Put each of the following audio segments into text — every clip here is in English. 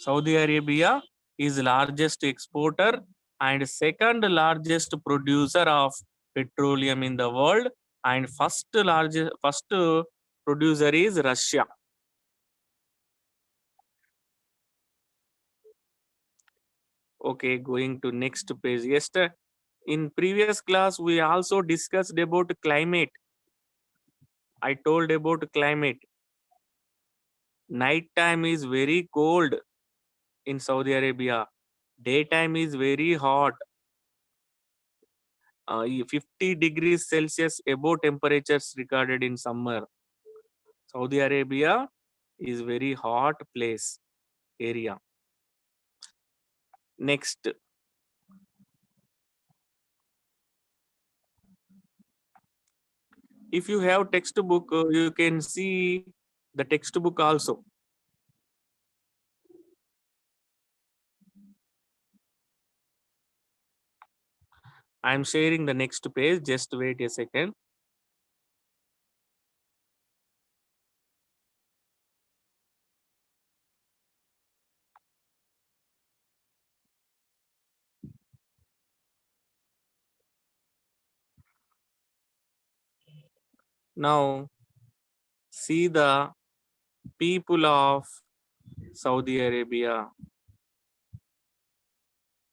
Saudi Arabia is largest exporter and second largest producer of petroleum in the world, and first producer is Russia. Okay, going to next page. Yes, in previous class we also discussed about climate. I told about climate. Night time is very cold in Saudi Arabia. Daytime is very hot. 50 degrees Celsius above temperatures recorded in summer. Saudi Arabia is very hot place area. Next, if you have textbook, you can see the textbook also. I am sharing the next page. Just wait a second. Now, see the people of Saudi Arabia.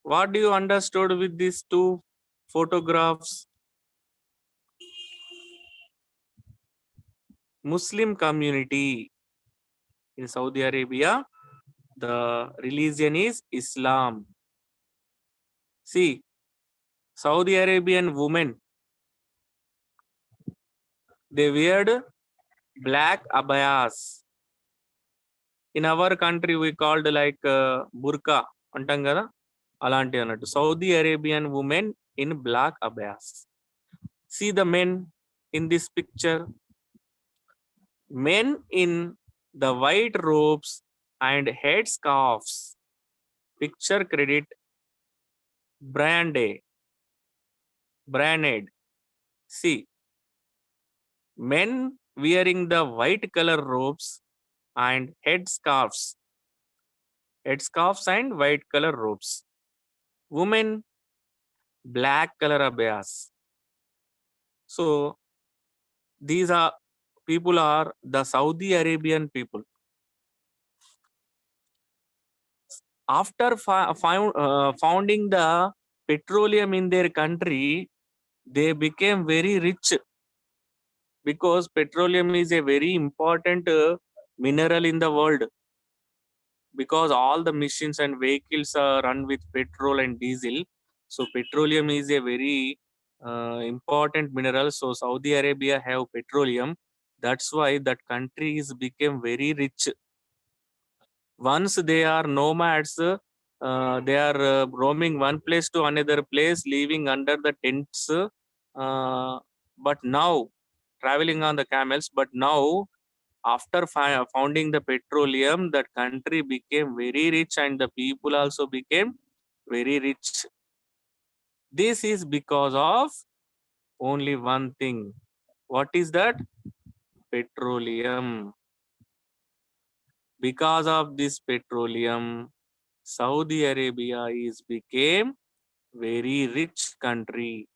What do you understood with these two photographs? Muslim community in Saudi Arabia, the religion is Islam. See, Saudi Arabian women, they weared black abayas. In our country, we called like burqa, antam kada alanti annattu. Saudi Arabian women in black abayas. See the men in this picture. Men in the white robes and head scarves. Picture credit branded. See, men wearing the white color robes and headscarves and white color robes. Women black color abayas. So these are people are the Saudi Arabian people. After founding the petroleum in their country, they became very rich because petroleum is a very important mineral in the world, because all the machines and vehicles are run with petrol and diesel. So petroleum is a very important mineral. So Saudi Arabia have petroleum. That's why that country is became very rich. Once they are nomads, they are roaming one place to another place, living under the tents, but now traveling on the camels. But now, after founding the petroleum, that country became very rich and the people also became very rich. This is because of only one thing. What is that? Petroleum. Because of this petroleum, Saudi Arabia is became very rich country.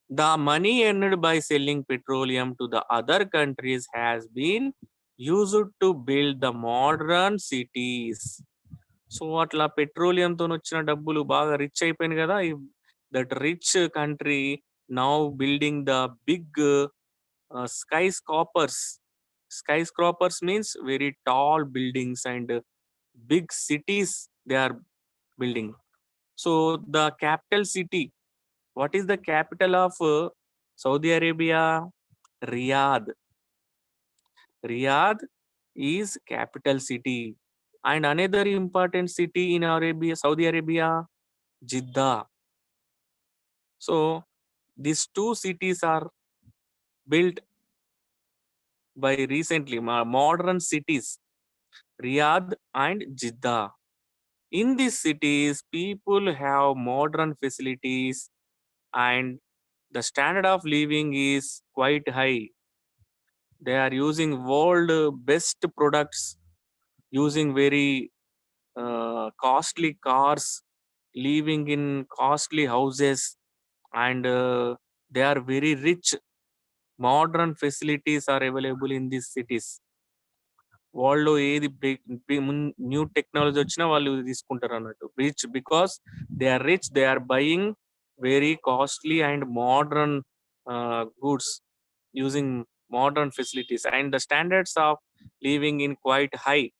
The money earned by selling petroleum to the other countries has been used to build the modern cities. So అట్లా పెట్రోలియంతో వచ్చిన డబ్బులు బాగా rich అయిపోయింది కదా. That rich country now building the big skyscrapers means very tall buildings and big cities they are building. So the capital city, what is the capital of Saudi Arabia? Riyadh is capital city. And another important city in Arabia, Saudi Arabia, Jeddah. So these two cities are built by recently modern cities, Riyadh and Jeddah. In these cities, people have modern facilities and the standard of living is quite high. They are using world best products using very costly cars, living in costly houses, and they are very rich. Modern facilities are available in these cities. వాళ్ళు ఏది new technology వచ్చినా వాళ్ళు తీసుకుంటారు అన్నట్టు. Rich because they are rich, they are buying very costly and modern goods using modern facilities, and the standards of living in quite high.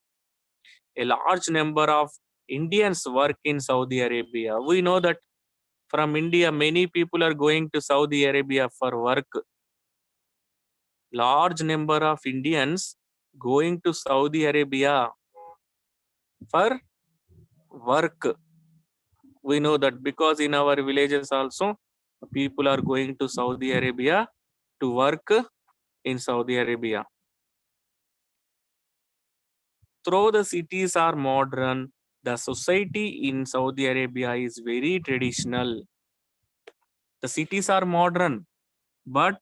A large number of Indians work in Saudi Arabia. We know that from India many people are going to Saudi Arabia for work. Large number of Indians going to Saudi Arabia for work. We know that because in our villages also people are going to Saudi Arabia to work in Saudi Arabia. Though the cities are modern, the society in Saudi Arabia is very traditional. The cities are modern, but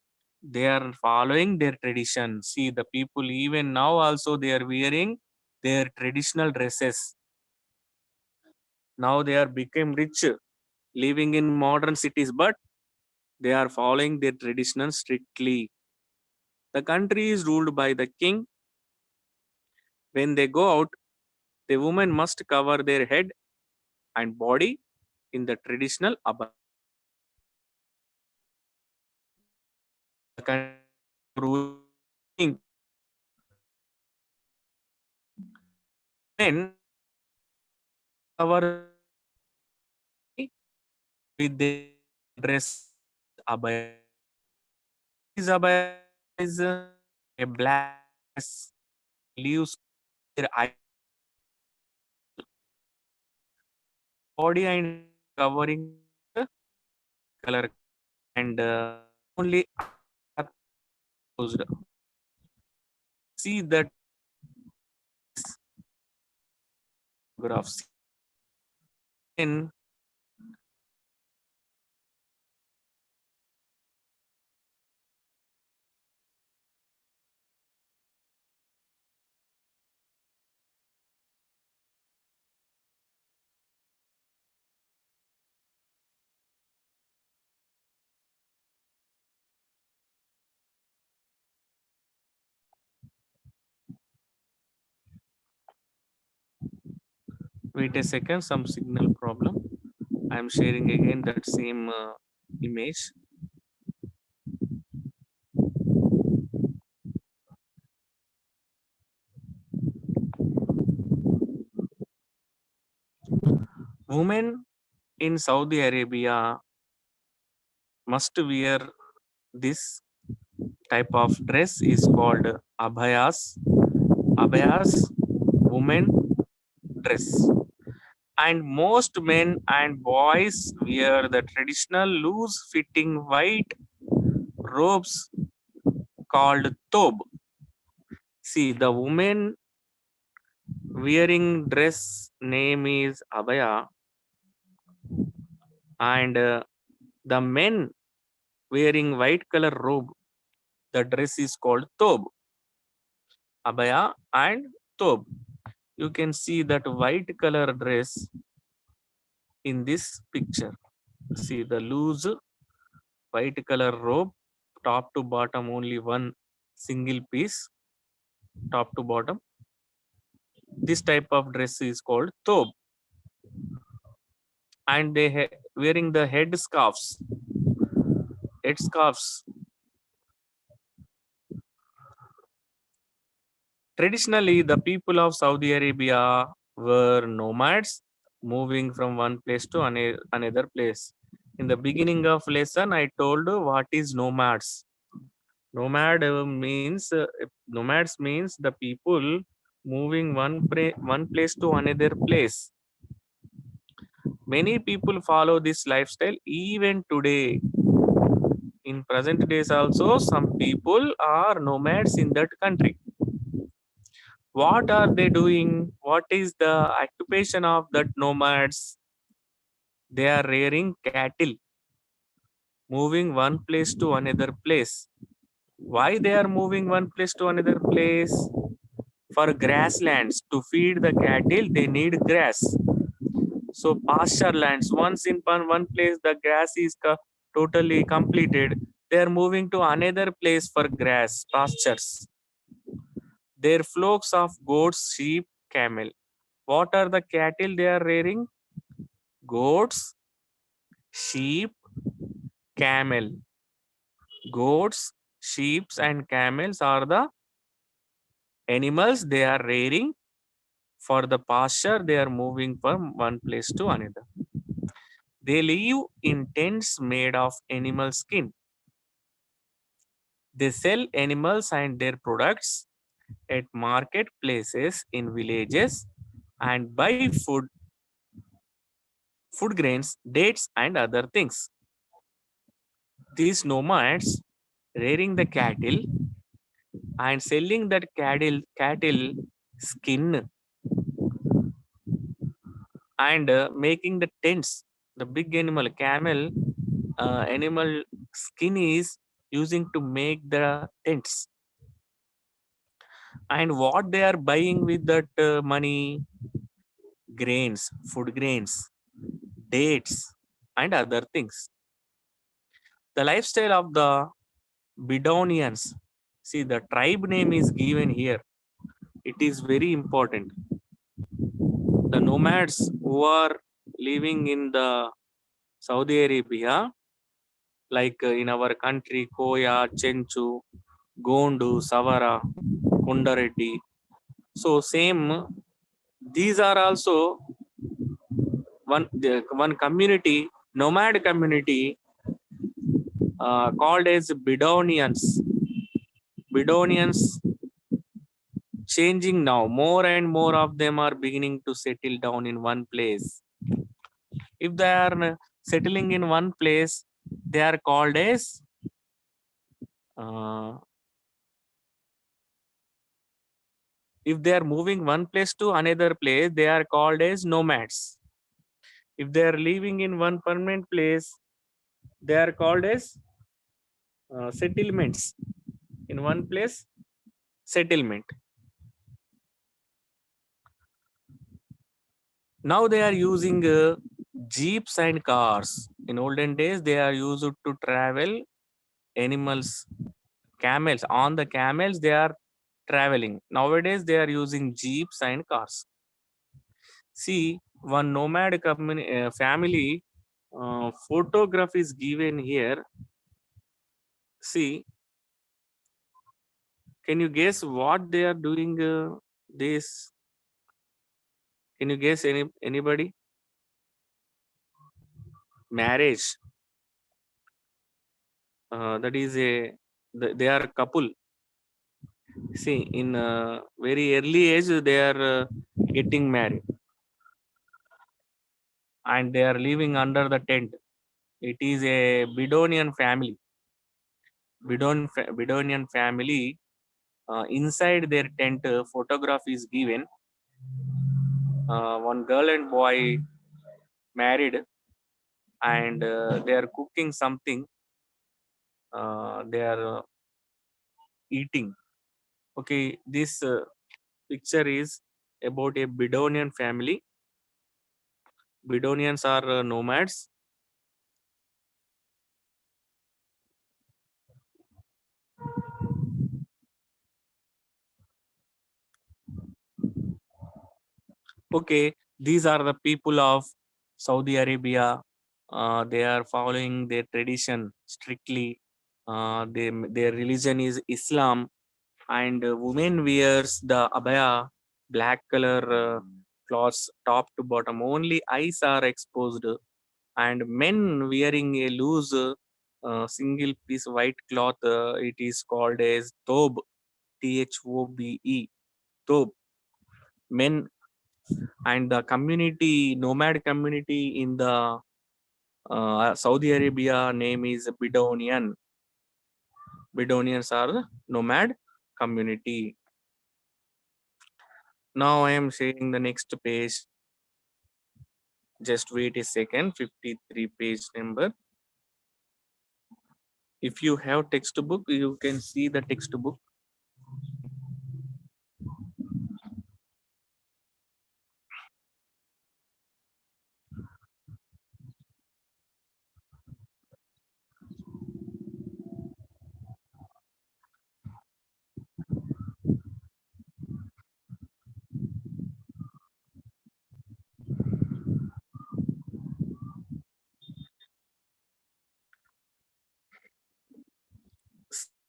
they are following their tradition. See, the people even now also they are wearing their traditional dresses. Now they are become rich, living in modern cities, but they are following their tradition strictly. The country is ruled by the king. When they go out, the women must cover their head and body in the traditional abaya. The country ruling men cover with their dress abaya. This abaya is a black dress, leaves their eye, body and covering the color, and only are closed. See that graphs in wait a second, some signal problem. I am sharing again that same image. Women in Saudi Arabia must wear this type of dress is called abayas. Abayas, women dress. And most men and boys wear the traditional loose fitting white robes called thob. See, the woman wearing dress name is abaya, and the men wearing white color robe, the dress is called thob. Abaya and thob. You can see that white color dress in this picture. See the loose white color robe, top to bottom only one single piece, top to bottom. This type of dress is called thob, and they wearing the head scarves. Head scarves. Traditionally, the people of Saudi Arabia were nomads, moving from one place to another place. In the beginning of lesson, I told what is nomads. Nomads means the people moving one place to another place. Many people follow this lifestyle even today. In present days also, some people are nomads in that country. What are they doing? What is the occupation of that nomads? They are rearing cattle, moving one place to another place. Why they are moving one place to another place? For grasslands, to feed the cattle, they need grass. So pasture lands, once in one place the grass is totally completed, they are moving to another place for grass, pastures. Their flocks of goats, sheep, camel. What are the cattle they are rearing? Goats, sheep, camel. Goats, sheep, and camels are the animals they are rearing for the pasture. They are moving from one place to another. They live in tents made of animal skin. They sell animals and their products at marketplaces in villages and buy food grains, dates, and other things. These nomads rearing the cattle and selling that cattle skin and making the tents. The big animal camel animal skin is using to make the tents. And what they are buying with that money? Grains, food grains, dates, and other things. The lifestyle of the Bidonians. See, the tribe name is given here. It is very important. The nomads who are living in the Saudi Arabia, like in our country, Koya, Chenchu, Gondu, Savara, Kundareddy. So same, these are also one community, nomad community called as Bidonians. Bidonians changing now. More and more of them are beginning to settle down in one place. If they are settling in one place, they are called as uh, if they are moving one place to another place, they are called as nomads. If they are living in one permanent place, they are called as settlements. In one place, settlement. Now they are using jeeps and cars. In olden days, they are used to travel animals, camels. On the camels, they are traveling. Nowadays, they are using jeeps and cars. See, one nomad family photograph is given here. See, can you guess what they are doing? This? Can you guess anybody? Marriage. That is they are a couple. See, in very early age, they are getting married and they are living under the tent. It is a Bidonian family. Bidonian family. Inside their tent, photograph is given. One girl and boy married, and they are cooking something. They are eating. Okay, this picture is about a Bidonian family. Bidonians are nomads. Okay, these are the people of Saudi Arabia. They are following their tradition strictly. Their religion is Islam, and women wears the abaya, black color cloths, top to bottom. Only eyes are exposed, and men wearing a loose single piece white cloth. It is called as thobe, thobe, thobe. Men and the community, nomad community in the Saudi Arabia name is Bidonian. Bidonians are the nomad community. Now I am sharing the next page. Just wait a second. 53 page number. If you have textbook, you can see the textbook.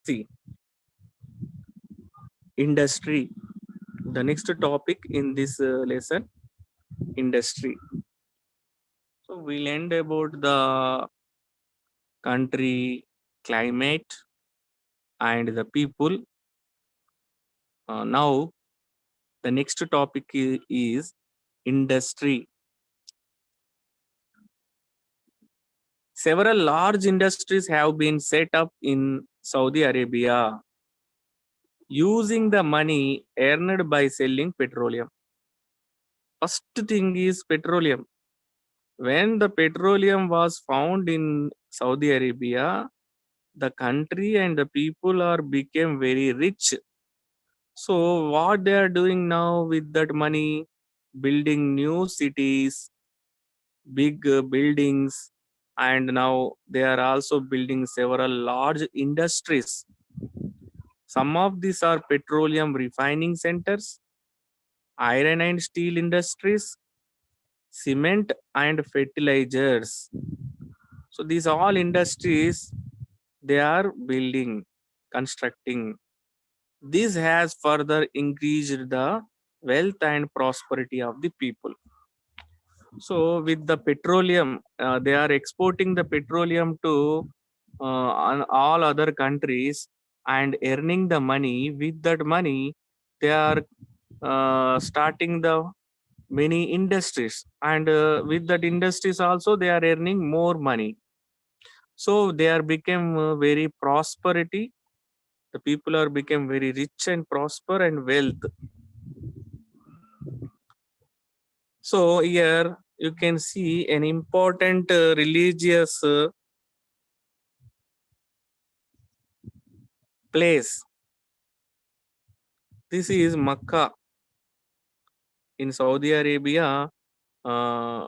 See, industry. The next topic in this lesson, industry. So we'll end about the country, climate, and the people. Now, the next topic is industry. Several large industries have been set up in Saudi Arabia using the money earned by selling petroleum. First thing is petroleum. When the petroleum was found in Saudi Arabia, the country and the people are became very rich. So what they are doing now with that money? Building new cities, big buildings, and now they are also building several large industries. Some of these are petroleum refining centers, iron and steel industries, cement and fertilizers. So these all industries they are building, constructing. This has further increased the wealth and prosperity of the people. So with the petroleum, they are exporting the petroleum to all other countries and earning the money. With that money, they are starting the many industries, and with that industries also they are earning more money. So they are become very prosperity. The people are become very rich and prosper and wealth. So here you can see an important religious place. This is Makkah in Saudi Arabia. Uh,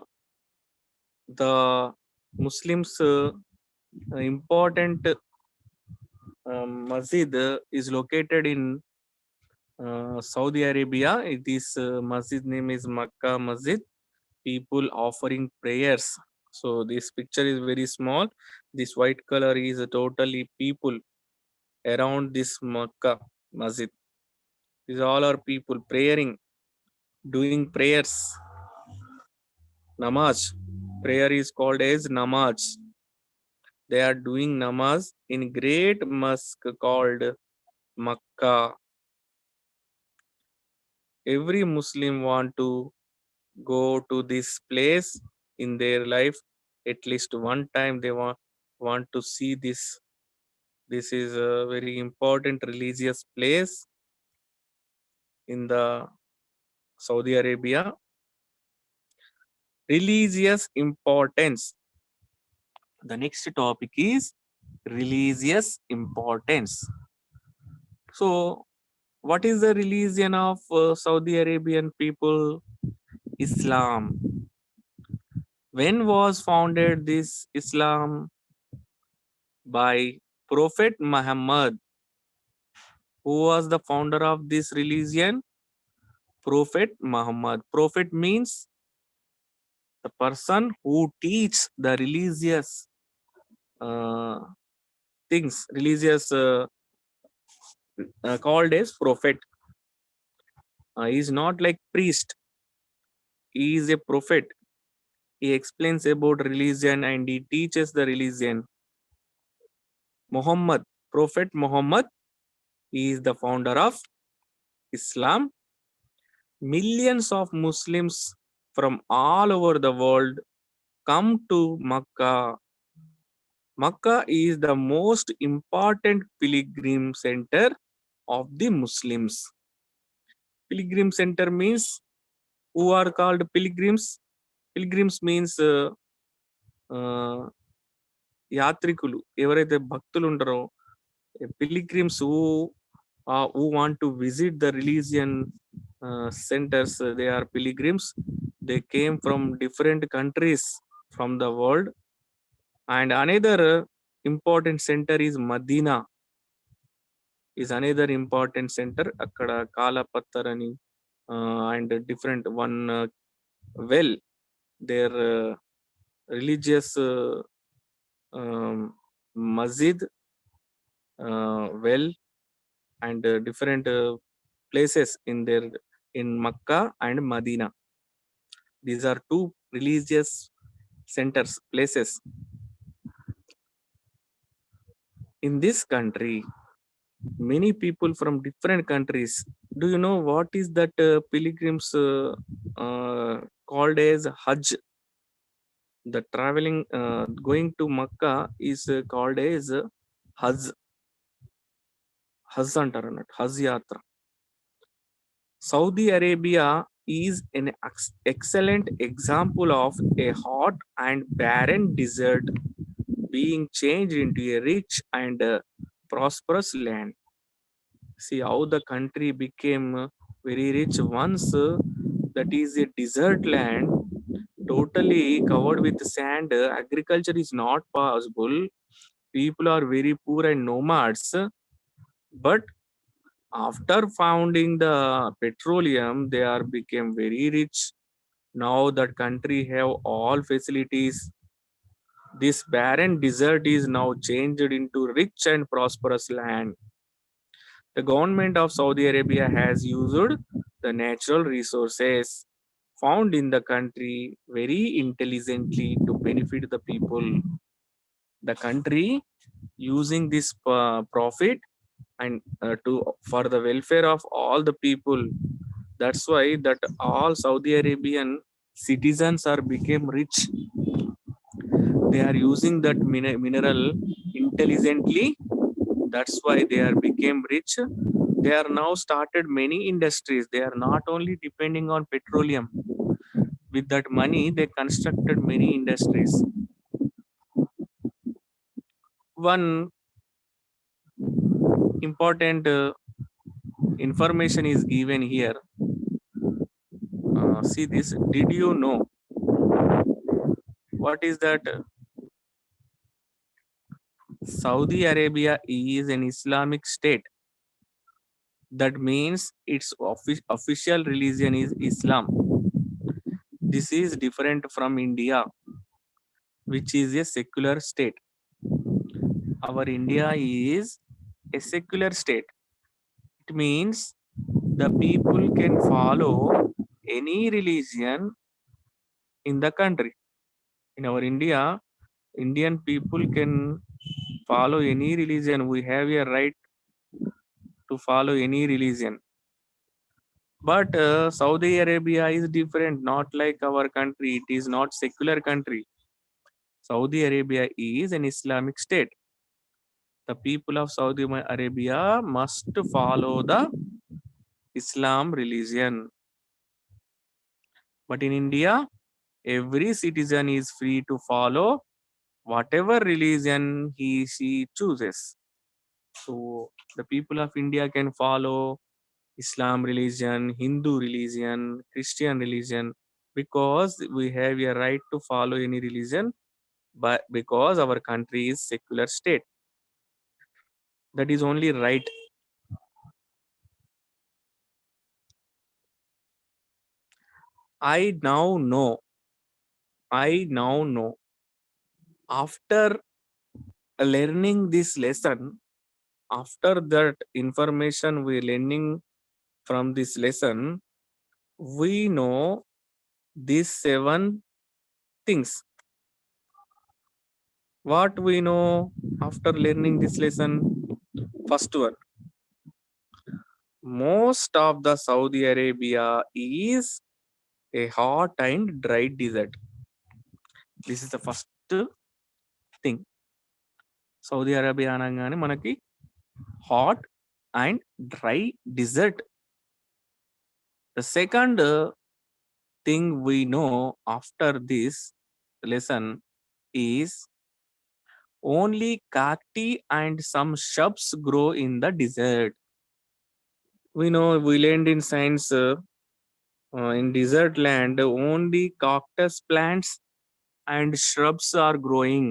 the Muslims important masjid is located in Saudi Arabia. This masjid name is Makkah Masjid. People offering prayers. So this picture is very small. This white color is totally people around this Makkah Masjid. These all are people praying, doing prayers. Namaz. Prayer is called as namaz. They are doing namaz in great mosque called Makkah. Every Muslim want to go to this place in their life at least one time. They want to see this. This is a very important religious place in the Saudi Arabia. Religious importance. The next topic is religious importance. So, what is the religion of Saudi Arabian people? Islam. When was founded this Islam? By Prophet Muhammad. Who was the founder of this religion? Prophet Muhammad. Prophet means the person who teaches the religious uh, things, religious called as prophet. He is not like priest. He is a prophet. He explains about religion and he teaches the religion. Muhammad, Prophet Muhammad, he is the founder of Islam. Millions of Muslims from all over the world come to Makkah. Makkah is the most important pilgrim center of the Muslims. Pilgrim center means who are called pilgrims. Pilgrims means యాత్రికులు ఎవరైతే భక్తులు ఉంటారో pilgrims who want to visit the religion centers. They are pilgrims. They came from different countries from the world. And another important center is Medina. Is another important center. Akkada Kalapattar ani and different one well their religious masjid well and different places in Makkah and Medina. These are two religious centers, places in this country. Many people from different countries. Do you know what is that pilgrims called as Hajj? The traveling going to Makkah is called as Hajj. Hajj అంటారు అన్నట్టు, Hajj యాత్ర. Saudi Arabia is an excellent example of a hot and barren desert being changed into a rich and prosperous land. See how the country became very rich once that is a desert land totally covered with sand. Agriculture is not possible. People are very poor and nomads. But after founding the petroleum, they are became very rich. Now that country have all facilities. This barren desert is now changed into rich and prosperous land. The government of Saudi Arabia has used the natural resources found in the country very intelligently to benefit the people. The country using this profit and to for the welfare of all the people. That's why that all Saudi Arabian citizens are became rich. They are using that mineral intelligently. That's why they are became rich. They are now started many industries. They are not only depending on petroleum. With that money, they constructed many industries. One important information is given here. See this. Did you know what is that? Saudi Arabia is an Islamic state. That means its official religion is Islam. This is different from India, which is a secular state. Our India is a secular state. It means the people can follow any religion in the country. In our India, Indian people can follow any religion. We have a right to follow any religion. But Saudi Arabia is different, not like our country. It is not secular country. Saudi Arabia is an Islamic state. The people of Saudi Arabia must follow the Islam religion. But in India, every citizen is free to follow whatever religion she chooses. So the people of India can follow Islam religion, Hindu religion, Christian religion, because we have a right to follow any religion, but because our country is secular state. That is only right. I now know. I now know. After learning this lesson, after that information we learning from this lesson, we know these 7 things. What we know after learning this lesson? First one, most of the Saudi Arabia is a hot and dry desert. This is the first thing. Saudi Arabia అనగానే మనకి hot and dry desert. The second thing we know after this lesson is only cacti and some shrubs grow in the desert. We know we learned in science in desert land only cactus plants and shrubs are growing.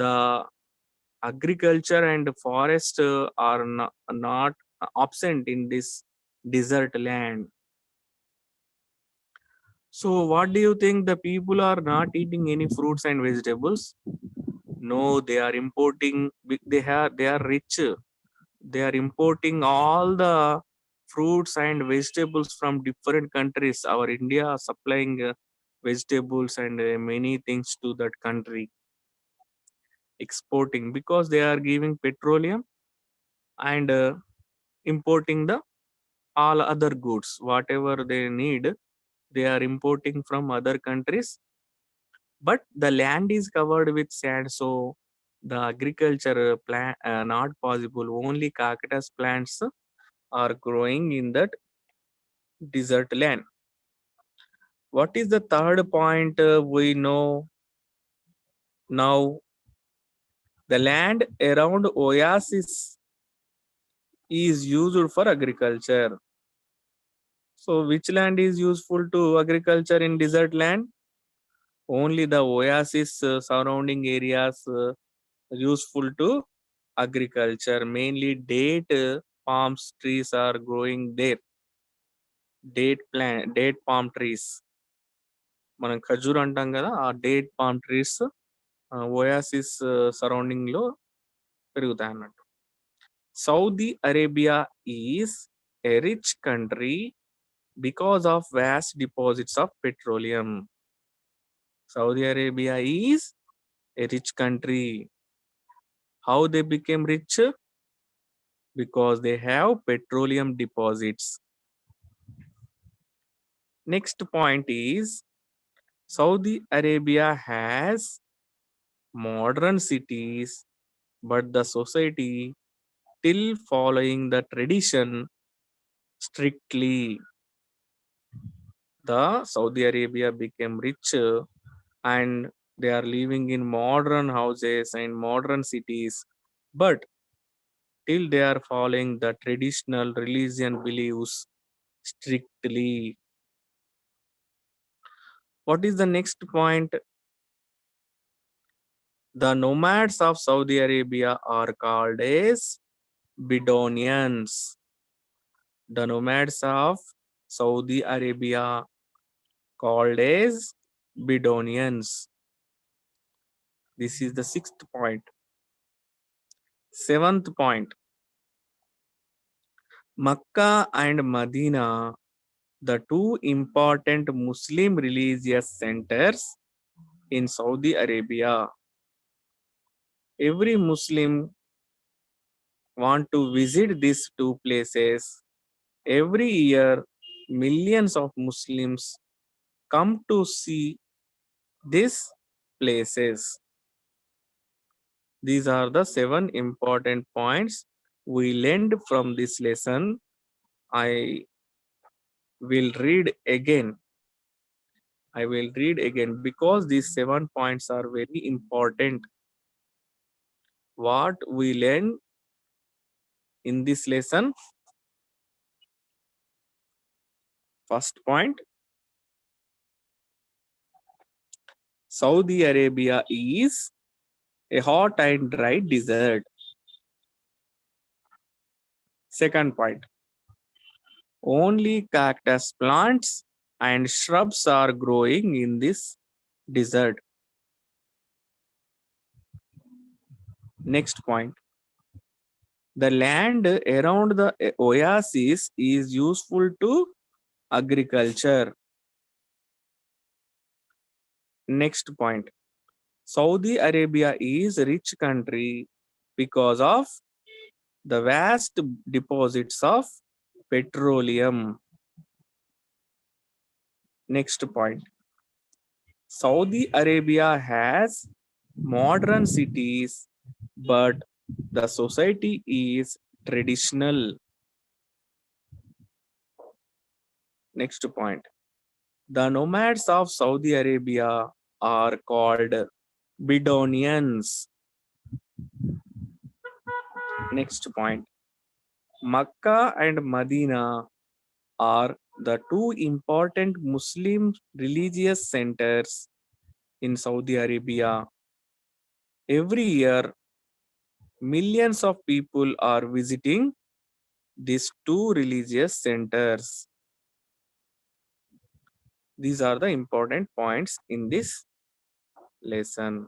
The agriculture and forest are not absent in this desert land. So what do you think? The people are not eating any fruits and vegetables? No, they are importing. They are rich. They are importing all the fruits and vegetables from different countries. Our India supplying vegetables and many things to that country, exporting because they are giving petroleum and importing the all other goods whatever they need. They are importing from other countries, but the land is covered with sand, so the agriculture plant not possible. Only cactus plants are growing in that desert land. What is the third point we know now? The land around oasis is used for agriculture. So which land is useful to agriculture in desert land? Only the oasis surrounding areas useful to agriculture. Mainly date palm trees are growing there. Date palm trees. మనం ఖజూర్ అంటాం కదా ఆ date palm trees Oasis surrounding లో పెరుగుతాయి అన్నట్టు. Saudi Arabia is a rich country because of vast deposits of petroleum. Saudi Arabia is a rich country. How they became rich? Because they have petroleum deposits. Next point is Saudi Arabia has modern cities, but the society still following the tradition strictly. The Saudi Arabia became rich and they are living in modern houses and modern cities, but till they are following the traditional religion beliefs strictly. What is the next point? The nomads of Saudi Arabia are called as Bidonians. The nomads of Saudi Arabia called as Bidonians. This is the sixth point. Seventh point. Makkah and Medina, the two important Muslim religious centers in Saudi Arabia. Every Muslim want to visit these two places. Every year, millions of Muslims come to see these places. These are the seven important points we learned from this lesson. I will read again. I will read again because these 7 points are very important. What we learned in this lesson. First point, Saudi Arabia is a hot and dry desert. Second point, only cactus plants and shrubs are growing in this desert. Next point, the land around the oasis is useful to agriculture. Next point, Saudi Arabia is a rich country because of the vast deposits of petroleum. Next point, Saudi Arabia has modern cities, but the society is traditional. Next point, the nomads of Saudi Arabia are called Bidonians. Next point, Makkah and Medina are the two important Muslim religious centers in Saudi Arabia. Every year, millions of people are visiting these two religious centers. These are the important points in this lesson.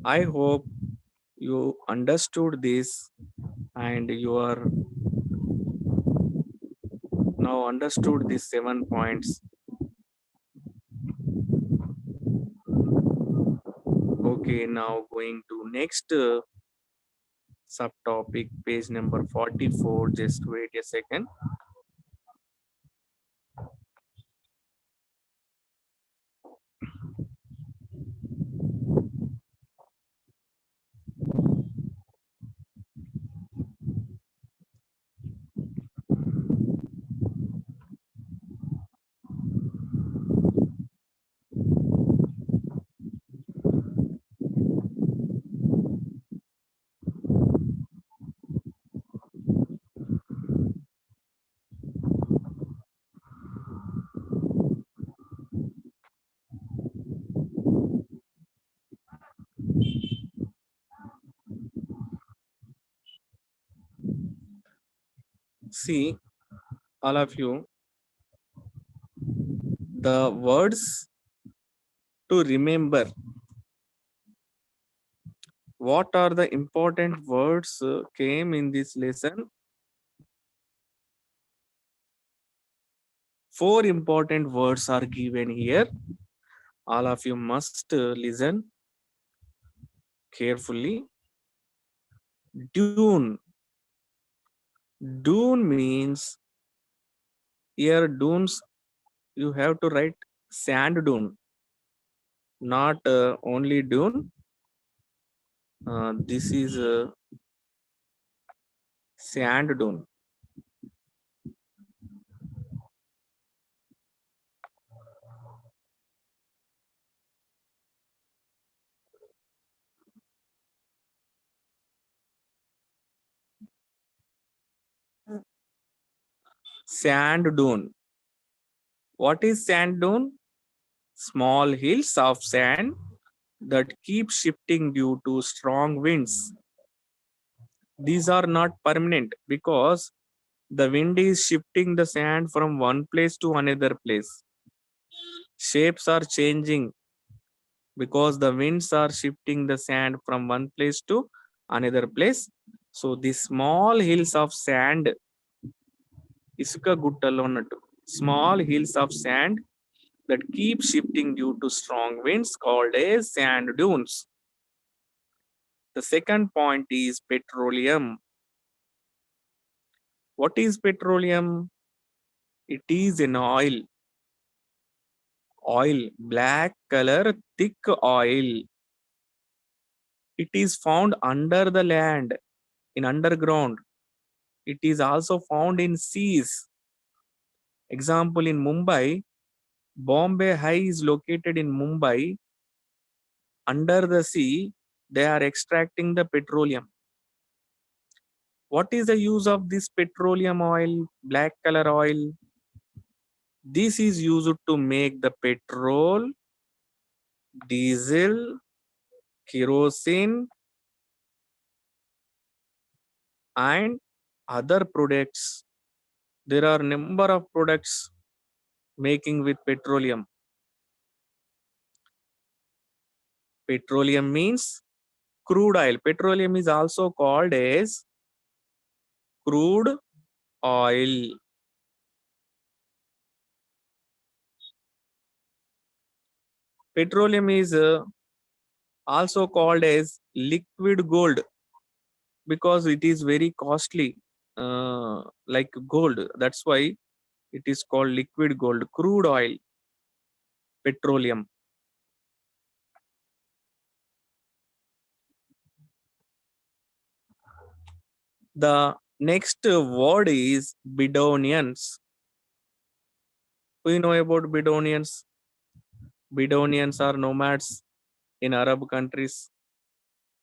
I hope you understood this and you are now understood these 7 points. Okay, now going to next subtopic, page number 44. Just wait a second. See, all of you, the words to remember. What are the important words came in this lesson? 4 important words are given here. All of you must listen carefully. Dune. Dune means here dunes, you have to write sand dune, not only dune. This is sand dune. Sand dune. What is sand dune? Small hills of sand that keep shifting due to strong winds. These are not permanent because the wind is shifting the sand from one place to another place. Shapes are changing because the winds are shifting the sand from one place to another place. So the small hills of sand, ఇసుక గుట్టలు అన్నట్టు, small hills of sand that keep shifting due to strong winds called as sand dunes. The second point is petroleum. What is petroleum? It is an oil. Oil, black color, thick oil. It is found under the land, in underground. It is also found in seas. Example, in Mumbai, Bombay High is located in Mumbai. Under the sea, they are extracting the petroleum. What is the use of this petroleum oil, black color oil? This is used to make the petrol, diesel, kerosene, and other products. There are number of products making with petroleum. Petroleum means crude oil. Petroleum is also called as crude oil. Petroleum is also called as liquid gold because it is very costly, like gold. That's why it is called liquid gold. Crude oil, petroleum. The next word is Bedouinians. We know about Bedouinians. Bedouinians are nomads in Arab countries.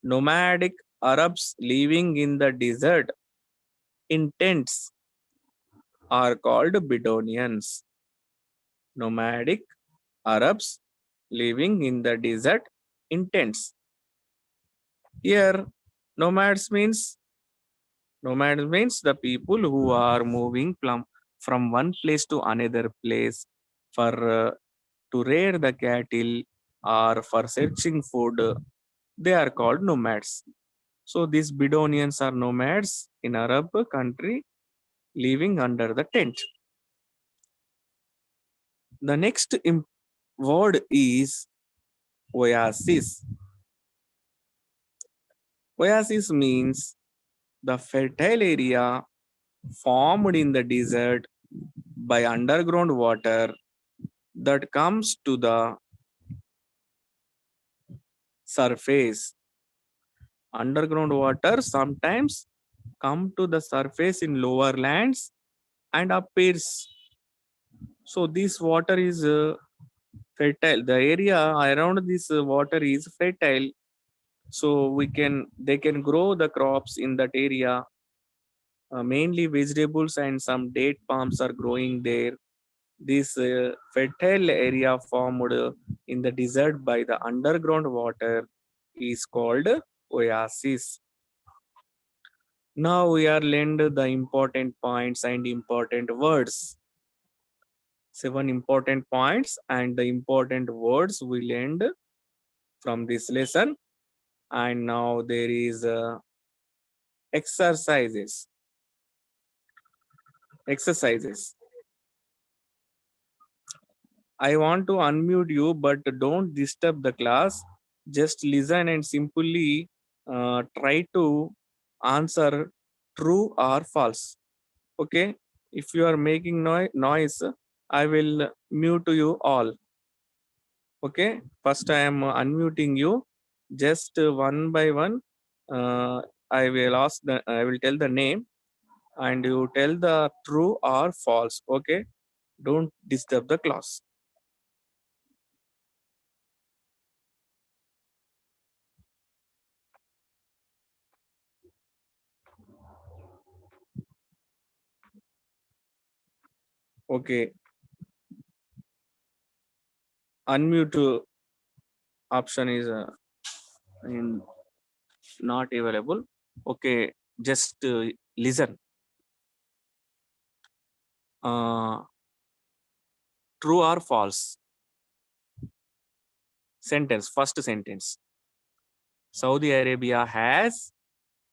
Nomadic Arabs living in the desert in tents are called Bedouinians. Nomadic Arabs living in the desert in tents. Here, nomads means the people who are moving from one place to another place for to rear the cattle or for searching food. they are called nomads. So these Bedouinians are nomads in Arab country living under the tent. The next word is oasis. Oasis means the fertile area formed in the desert by underground water that comes to the surface. Underground water sometimes come to the surface in lower lands and appears. So this water is fertile. The area around this water is fertile. So they can grow the crops in that area. Mainly vegetables and some date palms are growing there. This fertile area formed in the desert by the underground water is called oasis. Now we are learned the important points and important words. 7 important points and the important words we learned from this lesson. And now there is exercises. Exercises. I want to unmute you, but don't disturb the class. Just listen and simply try to answer true or false. Okay. If you are making noise, I will mute you all. Okay. First, I am unmuting you. Just one by one, I will I will tell the name, and you tell the true or false. Okay. Don't disturb the class. Okay. Unmute option is in, not available. Okay. Just listen. Uh, True or false? Sentence. First sentence. Saudi Arabia has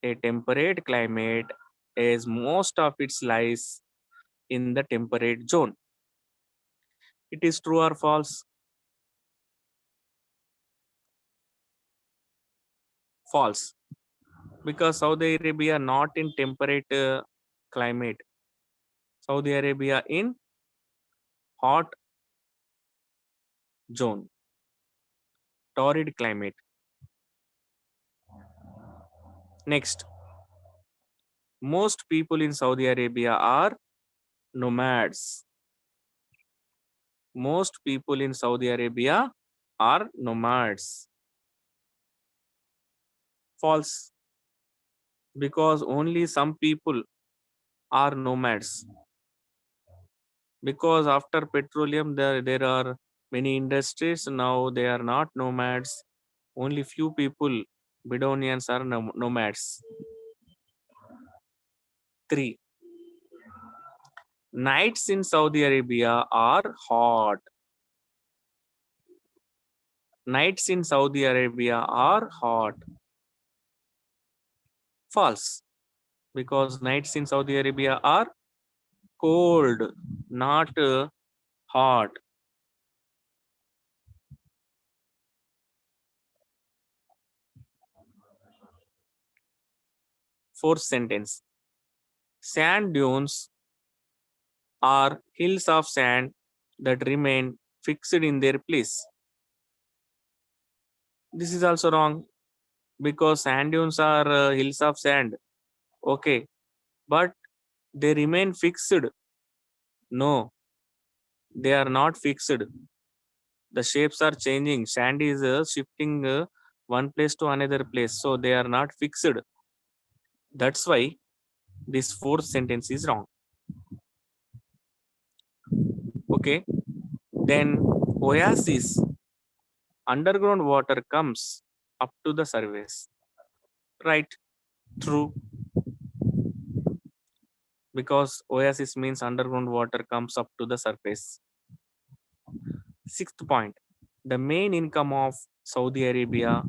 a temperate climate as most of its lies in the temperate zone. It is true or false? False. Because Saudi Arabia not in temperate climate. Saudi Arabia in hot zone, torrid climate. Next, most people in Saudi Arabia are nomads. Most people in Saudi Arabia are nomads. False. Because only some people are nomads. Because after petroleum, there are many industries. Now they are not nomads. Only few people, Bedouinians, are nomads. 3. Nights in Saudi Arabia are hot. Nights in Saudi Arabia are hot. False. Because nights in Saudi Arabia are cold, not hot. Fourth sentence. Sand dunes are hills of sand that remain fixed in their place. This is also wrong because sand dunes are hills of sand. Okay, but they remain fixed. No, they are not fixed. The shapes are changing. Sand is shifting one place to another place. So they are not fixed. That's why this fourth sentence is wrong. Okay. Then oasis, underground water comes up to the surface. Right. True. Because oasis means underground water comes up to the surface. Sixth point. The main income of Saudi Arabia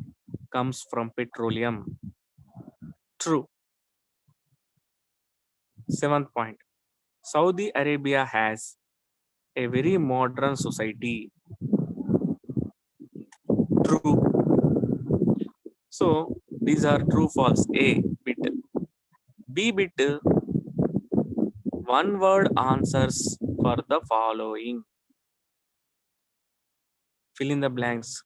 comes from petroleum. True. 7th point. Saudi Arabia has a very modern society. True. So these are true false. A bit. B bit. One word answers for the following. Fill in the blanks.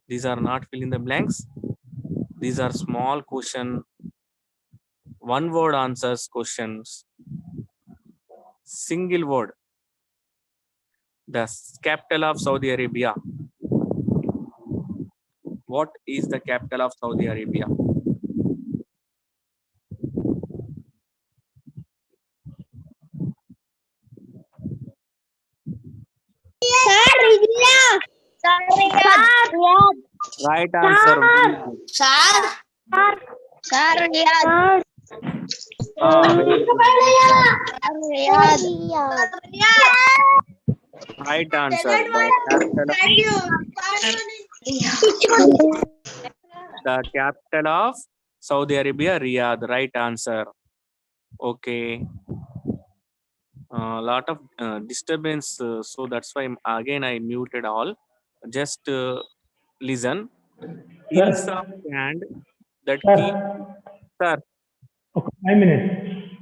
These are not fill in the blanks. These are small question. One word answers questions. Single word. The capital of Saudi Arabia. What is the capital of Saudi Arabia? Right answer. Very good. Very good. Right answer. The capital of Saudi Arabia, Riyadh. Right answer. Okay. A lot of disturbance, so that's why again I muted all. Just listen. Hills of sand that keep. Sir, Sir, okay, 5 minutes.